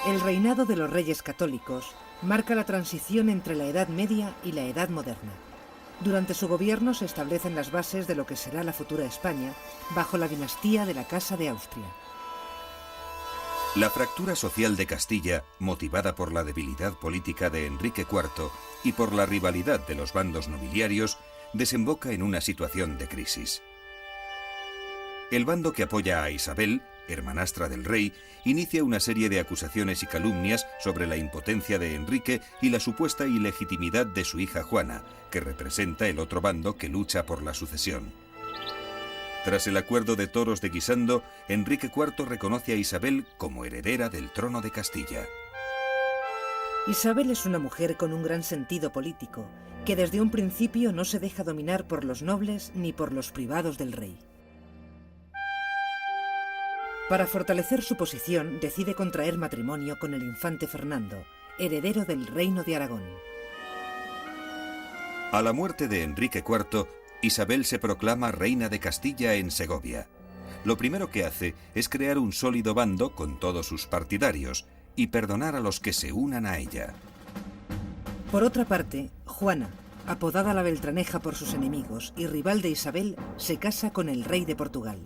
El reinado de los reyes católicos marca la transición entre la Edad Media y la Edad Moderna. Durante su gobierno se establecen las bases de lo que será la futura España, bajo la dinastía de la Casa de Austria. La fractura social de Castilla, motivada por la debilidad política de Enrique IV y por la rivalidad de los bandos nobiliarios, desemboca en una situación de crisis. El bando que apoya a Isabel, hermanastra del rey, inicia una serie de acusaciones y calumnias sobre la impotencia de Enrique y la supuesta ilegitimidad de su hija Juana, que representa el otro bando que lucha por la sucesión. Tras el acuerdo de Toros de Guisando, Enrique IV reconoce a Isabel como heredera del trono de Castilla. Isabel es una mujer con un gran sentido político, que desde un principio no se deja dominar por los nobles ni por los privados del rey. Para fortalecer su posición, decide contraer matrimonio con el infante Fernando, heredero del reino de Aragón. A la muerte de Enrique IV, Isabel se proclama reina de Castilla en Segovia. Lo primero que hace es crear un sólido bando con todos sus partidarios y perdonar a los que se unan a ella. Por otra parte, Juana, apodada la Beltraneja por sus enemigos y rival de Isabel, se casa con el rey de Portugal.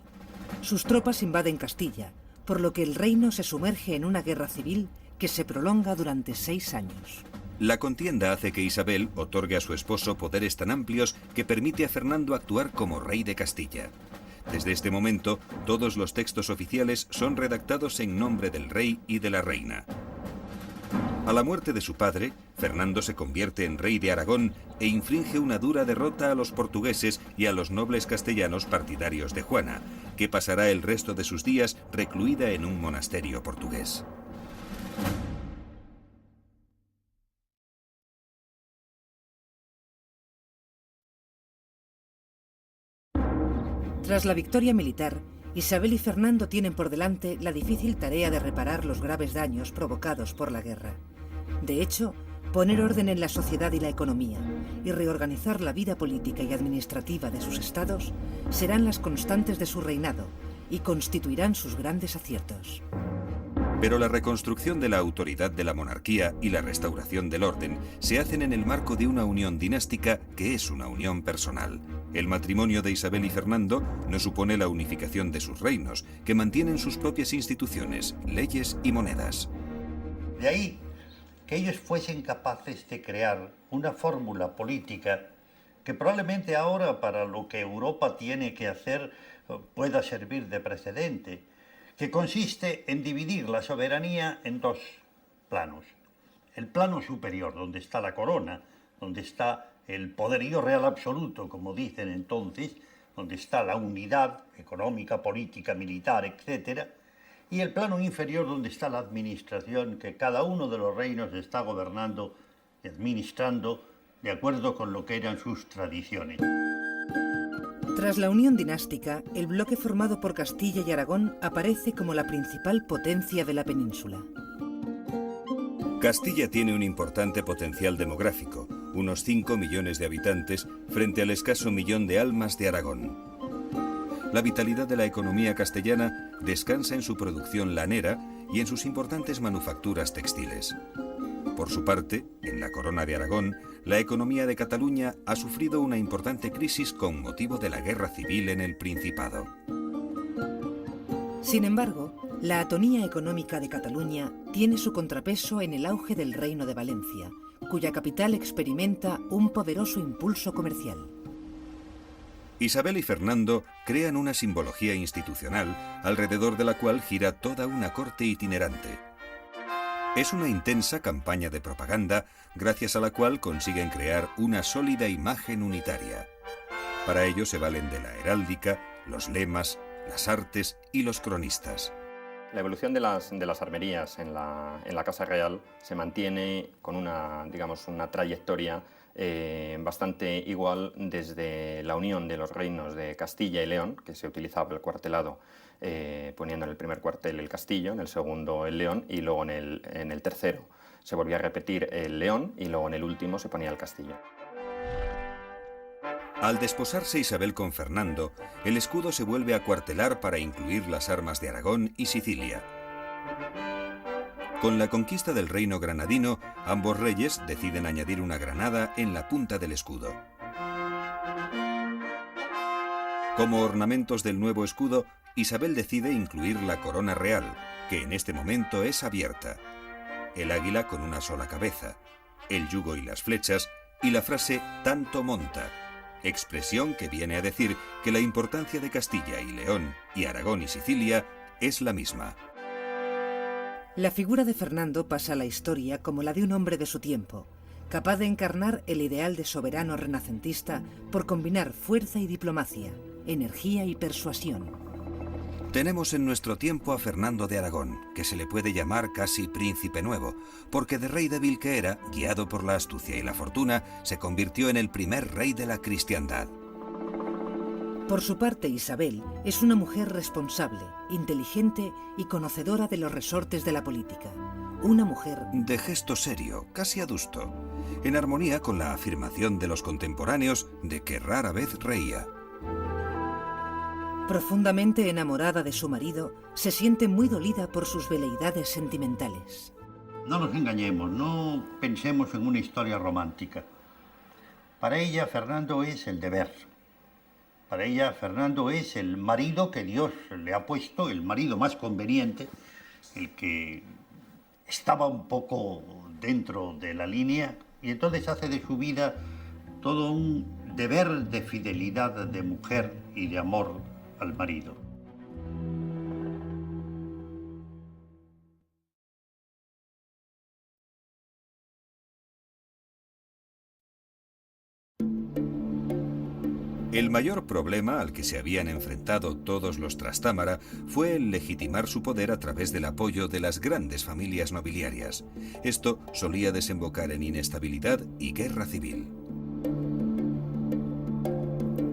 Sus tropas invaden Castilla, por lo que el reino se sumerge en una guerra civil que se prolonga durante 6 años. La contienda hace que Isabel otorgue a su esposo poderes tan amplios que permite a Fernando actuar como rey de Castilla. Desde este momento, todos los textos oficiales son redactados en nombre del rey y de la reina. A la muerte de su padre, Fernando se convierte en rey de Aragón e inflige una dura derrota a los portugueses y a los nobles castellanos partidarios de Juana, que pasará el resto de sus días recluida en un monasterio portugués. Tras la victoria militar, Isabel y Fernando tienen por delante la difícil tarea de reparar los graves daños provocados por la guerra. De hecho, poner orden en la sociedad y la economía y reorganizar la vida política y administrativa de sus estados serán las constantes de su reinado y constituirán sus grandes aciertos. Pero la reconstrucción de la autoridad de la monarquía y la restauración del orden se hacen en el marco de una unión dinástica que es una unión personal. El matrimonio de Isabel y Fernando no supone la unificación de sus reinos, que mantienen sus propias instituciones, leyes y monedas. De ahí que ellos fuesen capaces de crear una fórmula política que probablemente ahora para lo que Europa tiene que hacer pueda servir de precedente, que consiste en dividir la soberanía en 2 planos. El plano superior, donde está la corona, donde está el poderío real absoluto, como dicen entonces, donde está la unidad económica, política, militar, etc., y el plano inferior, donde está la administración, que cada uno de los reinos está gobernando y administrando de acuerdo con lo que eran sus tradiciones. Tras la unión dinástica, el bloque formado por Castilla y Aragón aparece como la principal potencia de la península. Castilla tiene un importante potencial demográfico, unos 5 millones de habitantes frente al escaso millón de almas de Aragón. La vitalidad de la economía castellana descansa en su producción lanera y en sus importantes manufacturas textiles. Por su parte, en la Corona de Aragón, la economía de Cataluña ha sufrido una importante crisis con motivo de la guerra civil en el Principado. Sin embargo, la atonía económica de Cataluña tiene su contrapeso en el auge del Reino de Valencia, cuya capital experimenta un poderoso impulso comercial. Isabel y Fernando crean una simbología institucional alrededor de la cual gira toda una corte itinerante. Es una intensa campaña de propaganda gracias a la cual consiguen crear una sólida imagen unitaria. Para ello se valen de la heráldica, los lemas, las artes y los cronistas. La evolución de las armerías en la Casa Real se mantiene con una trayectoria bastante igual desde la unión de los reinos de Castilla y León, que se utilizaba el cuartelado poniendo en el primer cuartel el castillo, en el segundo el león y luego en el tercero se volvía a repetir el león y luego en el último se ponía el castillo. Al desposarse Isabel con Fernando, el escudo se vuelve a cuartelar para incluir las armas de Aragón y Sicilia. Con la conquista del reino granadino, ambos reyes deciden añadir una granada en la punta del escudo. Como ornamentos del nuevo escudo, Isabel decide incluir la corona real, que en este momento es abierta, el águila con una sola cabeza, el yugo y las flechas, y la frase «tanto monta», expresión que viene a decir que la importancia de Castilla y León, y Aragón y Sicilia, es la misma. La figura de Fernando pasa a la historia como la de un hombre de su tiempo, capaz de encarnar el ideal de soberano renacentista por combinar fuerza y diplomacia, energía y persuasión. Tenemos en nuestro tiempo a Fernando de Aragón, que se le puede llamar casi príncipe nuevo, porque de rey débil que era, guiado por la astucia y la fortuna, se convirtió en el primer rey de la cristiandad. Por su parte, Isabel es una mujer responsable, inteligente y conocedora de los resortes de la política. Una mujer de gesto serio, casi adusto, en armonía con la afirmación de los contemporáneos de que rara vez reía. Profundamente enamorada de su marido, se siente muy dolida por sus veleidades sentimentales. No nos engañemos, no pensemos en una historia romántica. Para ella, Fernando es el deber. Para ella, Fernando es el marido que Dios le ha puesto, el marido más conveniente, el que estaba un poco dentro de la línea, y entonces hace de su vida todo un deber de fidelidad de mujer y de amor al marido. El mayor problema al que se habían enfrentado todos los Trastámara fue el legitimar su poder a través del apoyo de las grandes familias nobiliarias. Esto solía desembocar en inestabilidad y guerra civil.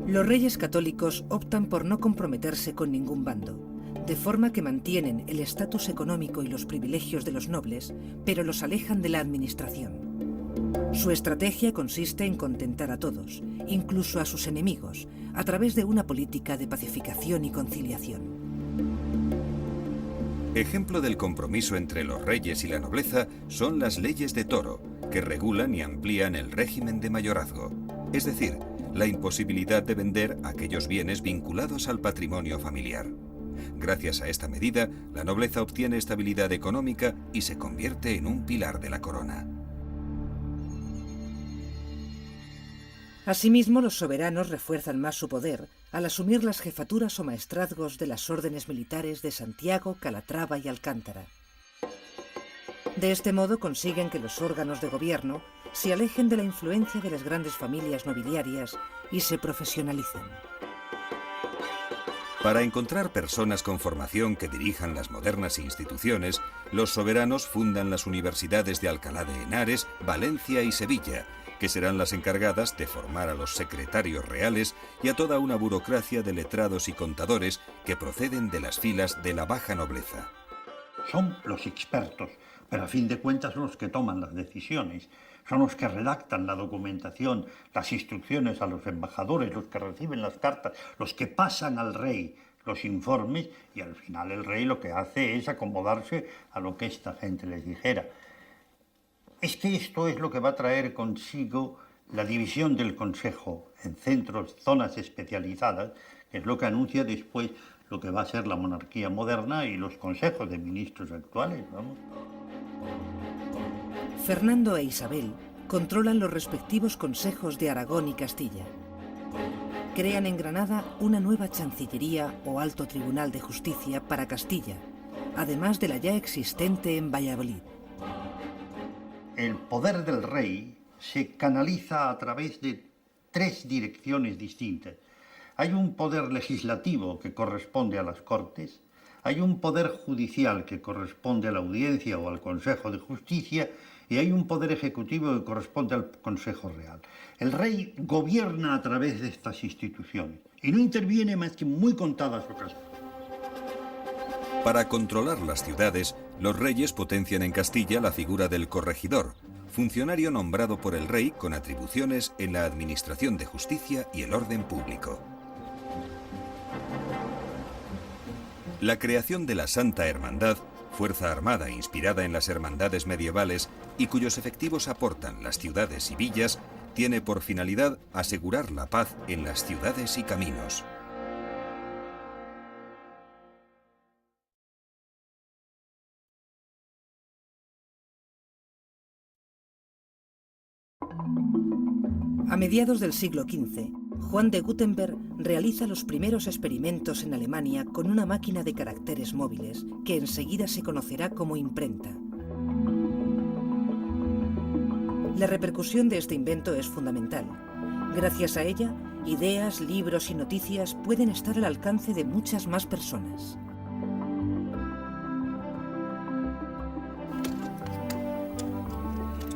Los reyes católicos optan por no comprometerse con ningún bando, de forma que mantienen el estatus económico y los privilegios de los nobles, pero los alejan de la administración. Su estrategia consiste en contentar a todos, incluso a sus enemigos, a través de una política de pacificación y conciliación. Ejemplo del compromiso entre los reyes y la nobleza son las leyes de Toro, que regulan y amplían el régimen de mayorazgo, es decir, la imposibilidad de vender aquellos bienes vinculados al patrimonio familiar. Gracias a esta medida, la nobleza obtiene estabilidad económica y se convierte en un pilar de la corona. Asimismo, los soberanos refuerzan más su poder al asumir las jefaturas o maestrazgos de las órdenes militares de Santiago, Calatrava y Alcántara. De este modo consiguen que los órganos de gobierno se alejen de la influencia de las grandes familias nobiliarias y se profesionalicen. Para encontrar personas con formación que dirijan las modernas instituciones, los soberanos fundan las universidades de Alcalá de Henares, Valencia y Sevilla, que serán las encargadas de formar a los secretarios reales y a toda una burocracia de letrados y contadores que proceden de las filas de la baja nobleza. Son los expertos, pero a fin de cuentas son los que toman las decisiones, son los que redactan la documentación, las instrucciones a los embajadores, los que reciben las cartas, los que pasan al rey los informes, y al final el rey lo que hace es acomodarse a lo que esta gente les dijera. Es que esto es lo que va a traer consigo la división del Consejo en centros, zonas especializadas, que es lo que anuncia después lo que va a ser la monarquía moderna y los consejos de ministros actuales, vamos. Fernando e Isabel controlan los respectivos consejos de Aragón y Castilla. Crean en Granada una nueva Chancillería o Alto Tribunal de Justicia para Castilla, además de la ya existente en Valladolid. El poder del rey se canaliza a través de tres direcciones distintas. Hay un poder legislativo que corresponde a las Cortes, hay un poder judicial que corresponde a la Audiencia o al Consejo de Justicia y hay un poder ejecutivo que corresponde al Consejo Real. El rey gobierna a través de estas instituciones y no interviene más que en muy contadas ocasiones. Para controlar las ciudades, los reyes potencian en Castilla la figura del corregidor, funcionario nombrado por el rey con atribuciones en la administración de justicia y el orden público. La creación de la Santa Hermandad fuerza armada inspirada en las hermandades medievales y cuyos efectivos aportan las ciudades y villas, tiene por finalidad asegurar la paz en las ciudades y caminos. A mediados del siglo XV, Juan de Gutenberg realiza los primeros experimentos en Alemania con una máquina de caracteres móviles que enseguida se conocerá como imprenta. La repercusión de este invento es fundamental. Gracias a ella, ideas, libros y noticias pueden estar al alcance de muchas más personas.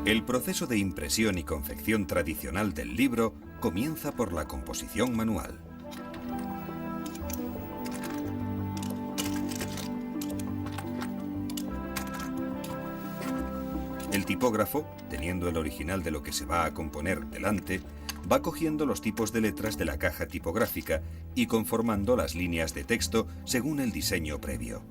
El proceso de impresión y confección tradicional del libro comienza por la composición manual. El tipógrafo, teniendo el original de lo que se va a componer delante, va cogiendo los tipos de letras de la caja tipográfica y conformando las líneas de texto según el diseño previo.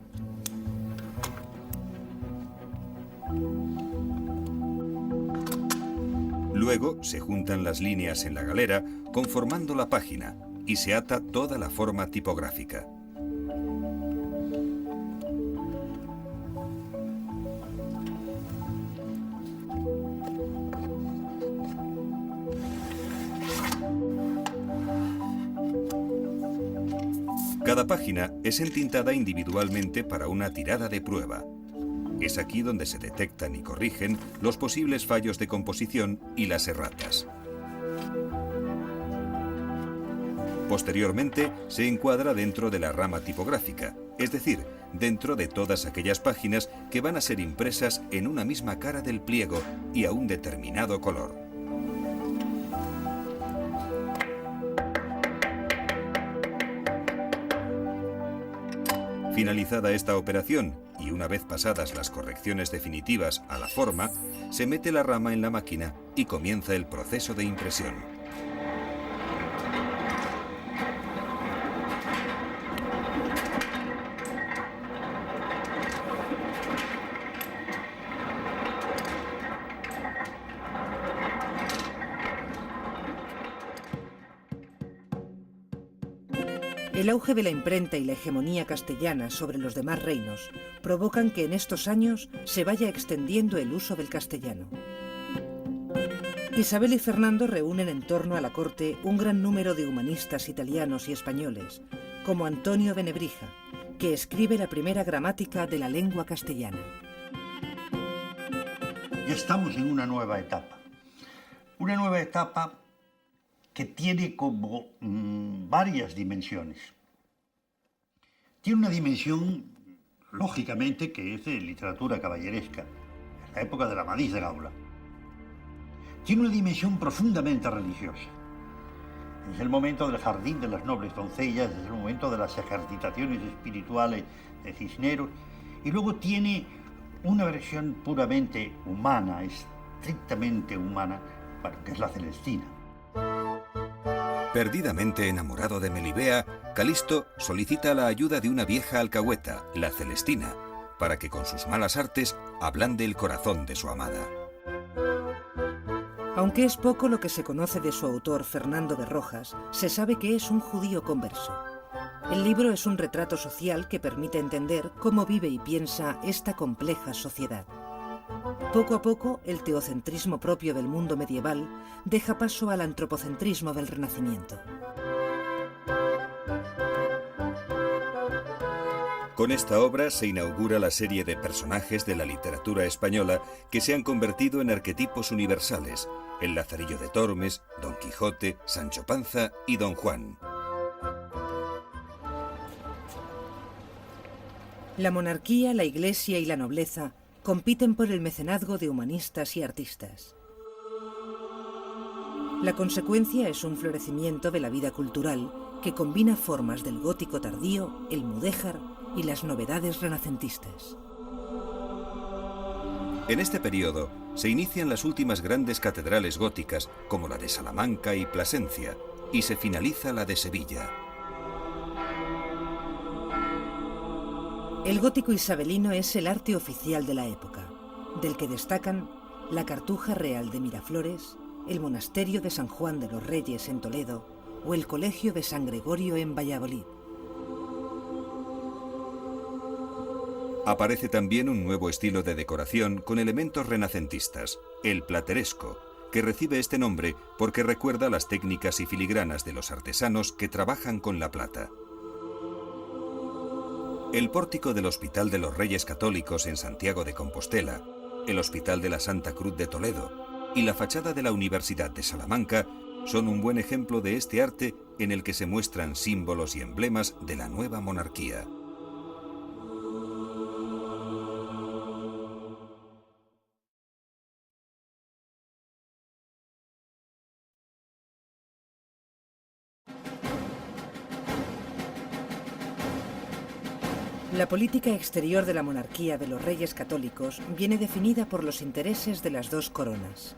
Luego se juntan las líneas en la galera, conformando la página, y se ata toda la forma tipográfica. Cada página es entintada individualmente para una tirada de prueba. Es aquí donde se detectan y corrigen los posibles fallos de composición y las erratas. Posteriormente, se encuadra dentro de la rama tipográfica, es decir, dentro de todas aquellas páginas que van a ser impresas en una misma cara del pliego y a un determinado color. Finalizada esta operación, y una vez pasadas las correcciones definitivas a la forma, se mete la rama en la máquina y comienza el proceso de impresión. El auge de la imprenta y la hegemonía castellana sobre los demás reinos provocan que en estos años se vaya extendiendo el uso del castellano. Isabel y Fernando reúnen en torno a la corte un gran número de humanistas italianos y españoles, como Antonio de Nebrija, que escribe la primera gramática de la lengua castellana. Ya estamos en una nueva etapa que tiene como varias dimensiones. Tiene una dimensión, lógicamente, que es de literatura caballeresca, en la época de la Amadís de Gaula. Tiene una dimensión profundamente religiosa. Es el momento del jardín de las nobles doncellas, es el momento de las ejercitaciones espirituales de Cisneros, y luego tiene una versión puramente humana, estrictamente humana, bueno, que es la Celestina. Perdidamente enamorado de Melibea, Calisto solicita la ayuda de una vieja alcahueta, la Celestina, para que con sus malas artes ablande el corazón de su amada. Aunque es poco lo que se conoce de su autor, Fernando de Rojas, se sabe que es un judío converso. El libro es un retrato social que permite entender cómo vive y piensa esta compleja sociedad. Poco a poco, el teocentrismo propio del mundo medieval deja paso al antropocentrismo del Renacimiento. Con esta obra se inaugura la serie de personajes de la literatura española que se han convertido en arquetipos universales: el Lazarillo de Tormes, Don Quijote, Sancho Panza y Don Juan. La monarquía, la iglesia y la nobleza compiten por el mecenazgo de humanistas y artistas. La consecuencia es un florecimiento de la vida cultural que combina formas del gótico tardío, el mudéjar y las novedades renacentistas. En este periodo se inician las últimas grandes catedrales góticas, como la de Salamanca y Plasencia, y se finaliza la de Sevilla. El gótico isabelino es el arte oficial de la época, del que destacan la Cartuja Real de Miraflores, el Monasterio de San Juan de los Reyes en Toledo o el Colegio de San Gregorio en Valladolid. Aparece también un nuevo estilo de decoración con elementos renacentistas, el plateresco, que recibe este nombre porque recuerda las técnicas y filigranas de los artesanos que trabajan con la plata. El pórtico del Hospital de los Reyes Católicos en Santiago de Compostela, el Hospital de la Santa Cruz de Toledo y la fachada de la Universidad de Salamanca son un buen ejemplo de este arte en el que se muestran símbolos y emblemas de la nueva monarquía. La política exterior de la monarquía de los Reyes Católicos viene definida por los intereses de las dos coronas.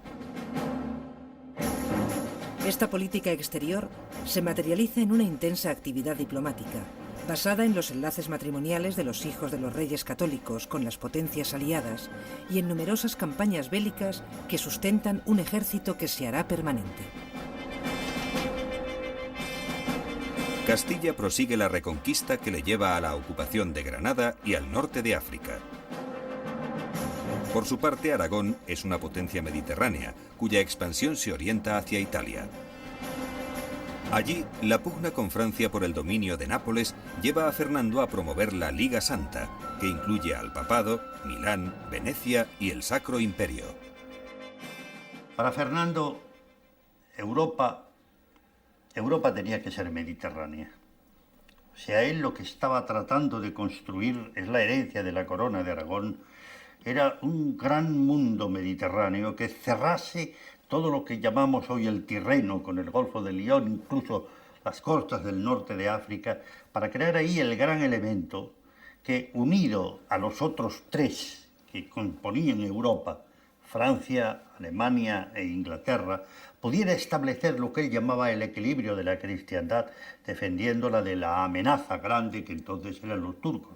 Esta política exterior se materializa en una intensa actividad diplomática, basada en los enlaces matrimoniales de los hijos de los Reyes Católicos con las potencias aliadas y en numerosas campañas bélicas que sustentan un ejército que se hará permanente. Castilla prosigue la reconquista que le lleva a la ocupación de Granada y al norte de África. Por su parte, Aragón es una potencia mediterránea, cuya expansión se orienta hacia Italia. Allí, la pugna con Francia por el dominio de Nápoles lleva a Fernando a promover la Liga Santa, que incluye al Papado, Milán, Venecia y el Sacro Imperio. Para Fernando, Europa tenía que ser mediterránea. O sea, él lo que estaba tratando de construir es la herencia de la corona de Aragón. Era un gran mundo mediterráneo que cerrase todo lo que llamamos hoy el Tirreno, con el Golfo de Lión, incluso las costas del norte de África, para crear ahí el gran elemento que, unido a los otros tres que componían Europa, Francia, Alemania e Inglaterra, pudiera establecer lo que él llamaba el equilibrio de la cristiandad, defendiéndola de la amenaza grande que entonces eran los turcos.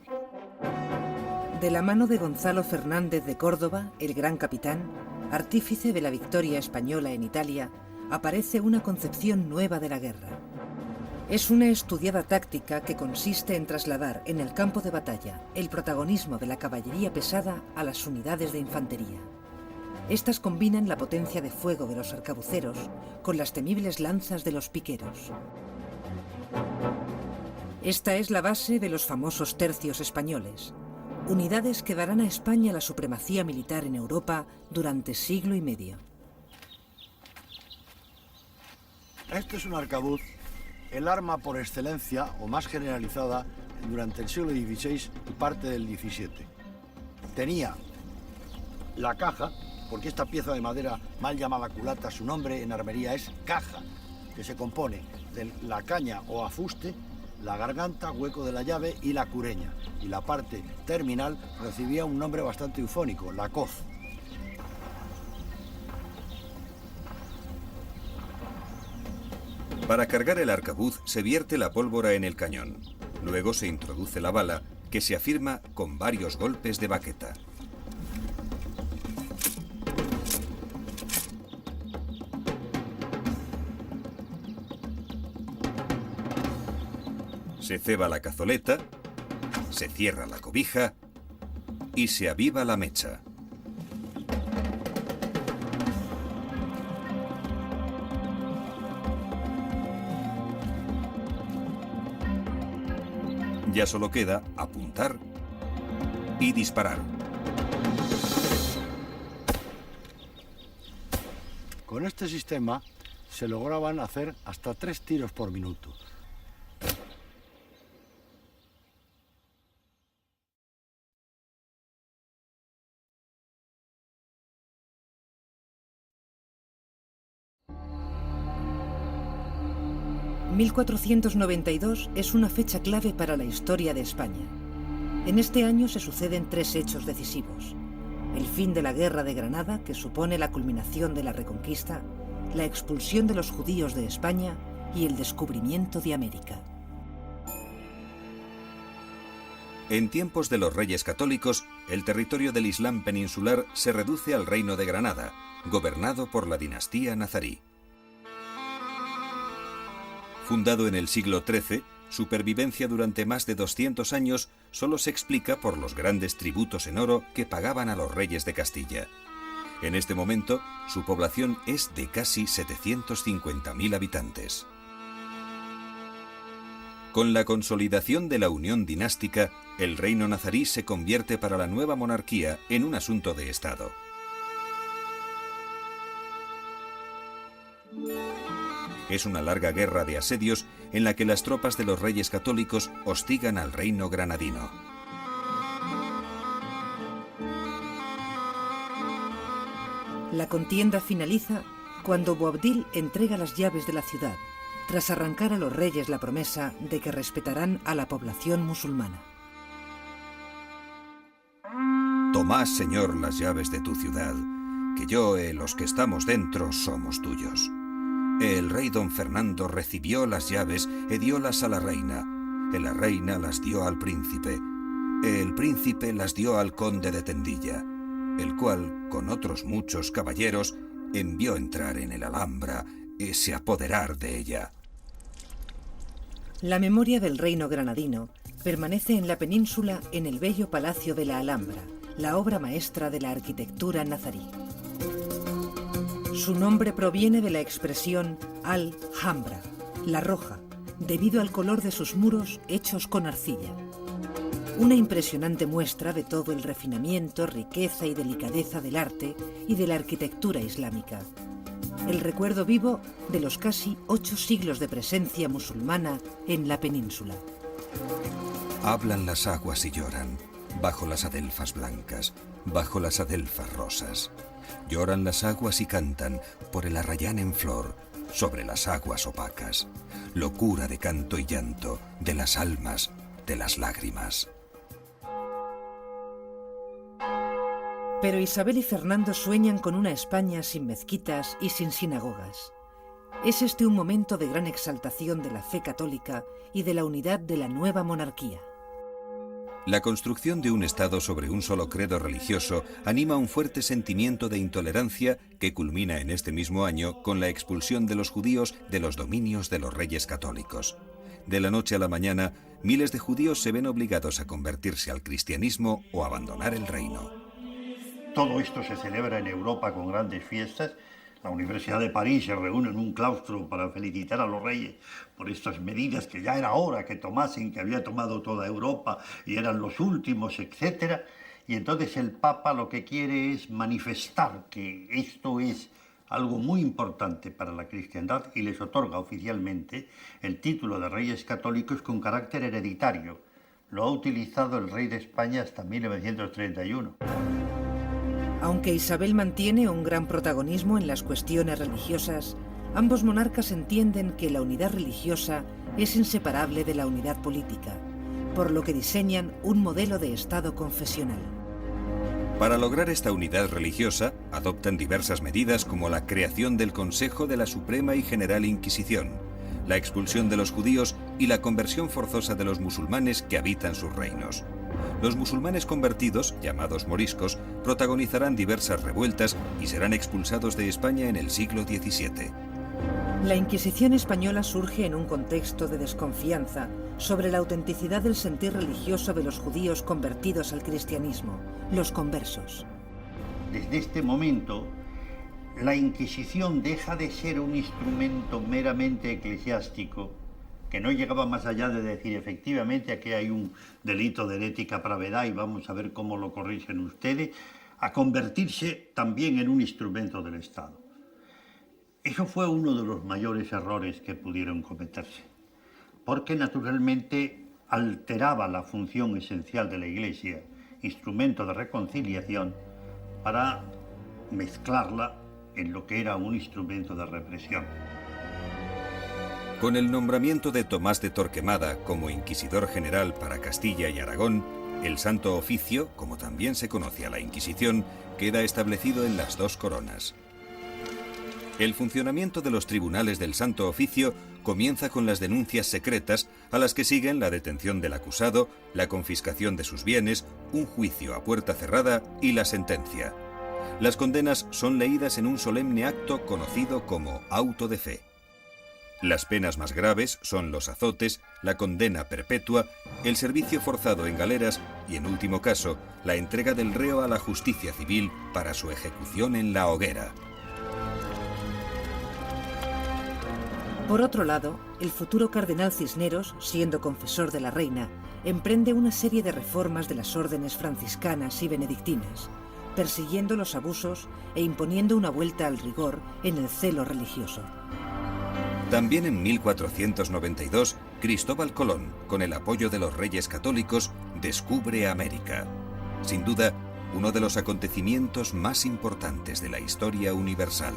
De la mano de Gonzalo Fernández de Córdoba, el gran capitán, artífice de la victoria española en Italia, aparece una concepción nueva de la guerra. Es una estudiada táctica que consiste en trasladar en el campo de batalla el protagonismo de la caballería pesada a las unidades de infantería. Estas combinan la potencia de fuego de los arcabuceros con las temibles lanzas de los piqueros. Esta es la base de los famosos tercios españoles, unidades que darán a España la supremacía militar en Europa durante siglo y medio. Este es un arcabuz, el arma por excelencia o más generalizada durante el siglo XVI y parte del XVII. Tenía la caja, porque esta pieza de madera mal llamada culata, su nombre en armería es caja, que se compone de la caña o afuste, la garganta, hueco de la llave y la cureña. Y la parte terminal recibía un nombre bastante eufónico, la coz. Para cargar el arcabuz se vierte la pólvora en el cañón. Luego se introduce la bala, que se afirma con varios golpes de baqueta. Se ceba la cazoleta, se cierra la cobija y se aviva la mecha. Ya solo queda apuntar y disparar. Con este sistema se lograban hacer hasta 3 tiros por minuto. ...1492 es una fecha clave para la historia de España. En este año se suceden 3 hechos decisivos. El fin de la Guerra de Granada, que supone la culminación de la Reconquista, la expulsión de los judíos de España y el descubrimiento de América. En tiempos de los reyes católicos, el territorio del Islam peninsular se reduce al reino de Granada, gobernado por la dinastía nazarí. Fundado en el siglo XIII, su pervivencia durante más de 200 años solo se explica por los grandes tributos en oro que pagaban a los reyes de Castilla. En este momento, su población es de casi 750.000 habitantes. Con la consolidación de la unión dinástica, el reino nazarí se convierte para la nueva monarquía en un asunto de Estado. Es una larga guerra de asedios en la que las tropas de los reyes católicos hostigan al reino granadino. La contienda finaliza cuando Boabdil entrega las llaves de la ciudad, tras arrancar a los reyes la promesa de que respetarán a la población musulmana. Tomad, Señor, las llaves de tu ciudad, que yo y los que estamos dentro somos tuyos. El rey don Fernando recibió las llaves y diólas a la reina. La reina las dio al príncipe. El príncipe las dio al conde de Tendilla, el cual, con otros muchos caballeros, envió entrar en el Alhambra y se apoderar de ella. La memoria del reino granadino permanece en la península en el bello Palacio de la Alhambra, la obra maestra de la arquitectura nazarí. Su nombre proviene de la expresión Al-Hambra, la roja, debido al color de sus muros hechos con arcilla. Una impresionante muestra de todo el refinamiento, riqueza y delicadeza del arte y de la arquitectura islámica. El recuerdo vivo de los casi 8 siglos de presencia musulmana en la península. Hablan las aguas y lloran, bajo las adelfas blancas, bajo las adelfas rosas. Lloran las aguas y cantan por el arrayán en flor, sobre las aguas opacas. Locura de canto y llanto, de las almas, de las lágrimas. Pero Isabel y Fernando sueñan con una España sin mezquitas y sin sinagogas. Es este un momento de gran exaltación de la fe católica y de la unidad de la nueva monarquía. La construcción de un Estado sobre un solo credo religioso anima un fuerte sentimiento de intolerancia que culmina en este mismo año con la expulsión de los judíos de los dominios de los reyes católicos. De la noche a la mañana, miles de judíos se ven obligados a convertirse al cristianismo o abandonar el reino. Todo esto se celebra en Europa con grandes fiestas. La Universidad de París se reúne en un claustro para felicitar a los reyes por estas medidas que ya era hora que tomasen, que había tomado toda Europa y eran los últimos, etc. Y entonces el Papa lo que quiere es manifestar que esto es algo muy importante para la cristiandad y les otorga oficialmente el título de Reyes Católicos con carácter hereditario. Lo ha utilizado el rey de España hasta 1931. Aunque Isabel mantiene un gran protagonismo en las cuestiones religiosas, ambos monarcas entienden que la unidad religiosa es inseparable de la unidad política, por lo que diseñan un modelo de Estado confesional. Para lograr esta unidad religiosa, adoptan diversas medidas como la creación del Consejo de la Suprema y General Inquisición, la expulsión de los judíos y la conversión forzosa de los musulmanes que habitan sus reinos. Los musulmanes convertidos, llamados moriscos, protagonizarán diversas revueltas y serán expulsados de España en el siglo XVII. La Inquisición española surge en un contexto de desconfianza sobre la autenticidad del sentir religioso de los judíos convertidos al cristianismo, los conversos. Desde este momento, la Inquisición deja de ser un instrumento meramente eclesiástico, que no llegaba más allá de decir, efectivamente, aquí hay un delito de herética pravedad y vamos a ver cómo lo corrigen ustedes, a convertirse también en un instrumento del Estado. Eso fue uno de los mayores errores que pudieron cometerse, porque naturalmente alteraba la función esencial de la Iglesia, instrumento de reconciliación, para mezclarla en lo que era un instrumento de represión. Con el nombramiento de Tomás de Torquemada como Inquisidor General para Castilla y Aragón, el Santo Oficio, como también se conoce a la Inquisición, queda establecido en las dos coronas. El funcionamiento de los tribunales del Santo Oficio comienza con las denuncias secretas, a las que siguen la detención del acusado, la confiscación de sus bienes, un juicio a puerta cerrada y la sentencia. Las condenas son leídas en un solemne acto conocido como auto de fe. Las penas más graves son los azotes, la condena perpetua, el servicio forzado en galeras y, en último caso, la entrega del reo a la justicia civil para su ejecución en la hoguera. Por otro lado, el futuro cardenal Cisneros, siendo confesor de la reina, emprende una serie de reformas de las órdenes franciscanas y benedictinas, persiguiendo los abusos e imponiendo una vuelta al rigor en el celo religioso. También en 1492, Cristóbal Colón, con el apoyo de los reyes católicos, descubre América. Sin duda, uno de los acontecimientos más importantes de la historia universal.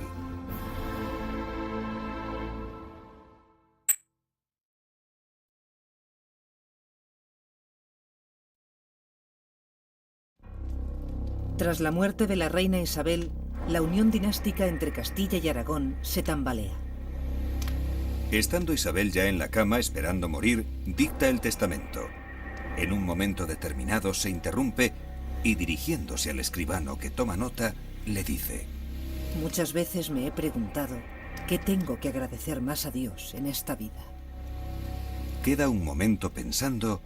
Tras la muerte de la reina Isabel, la unión dinástica entre Castilla y Aragón se tambalea. Estando Isabel ya en la cama esperando morir, dicta el testamento. En un momento determinado se interrumpe y, dirigiéndose al escribano que toma nota, le dice: Muchas veces me he preguntado qué tengo que agradecer más a Dios en esta vida. Queda un momento pensando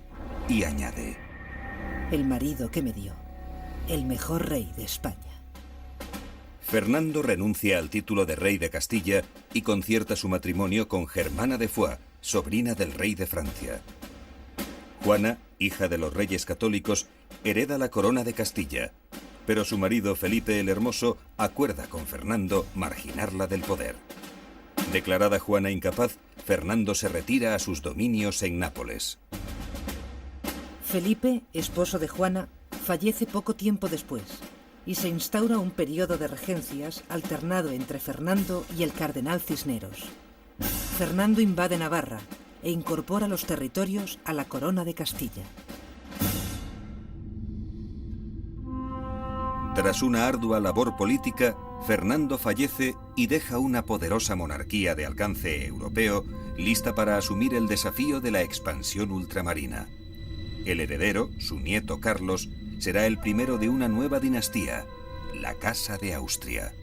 y añade: El marido que me dio, el mejor rey de España. Fernando renuncia al título de rey de Castilla y concierta su matrimonio con Germana de Foix, sobrina del rey de Francia. Juana, hija de los reyes católicos, hereda la corona de Castilla, pero su marido Felipe el Hermoso acuerda con Fernando marginarla del poder. Declarada Juana incapaz, Fernando se retira a sus dominios en Nápoles. Felipe, esposo de Juana, fallece poco tiempo después y se instaura un periodo de regencias alternado entre Fernando y el cardenal Cisneros. Fernando invade Navarra e incorpora los territorios a la corona de Castilla. Tras una ardua labor política, Fernando fallece y deja una poderosa monarquía de alcance europeo lista para asumir el desafío de la expansión ultramarina. El heredero, su nieto Carlos, será el primero de una nueva dinastía, la Casa de Austria.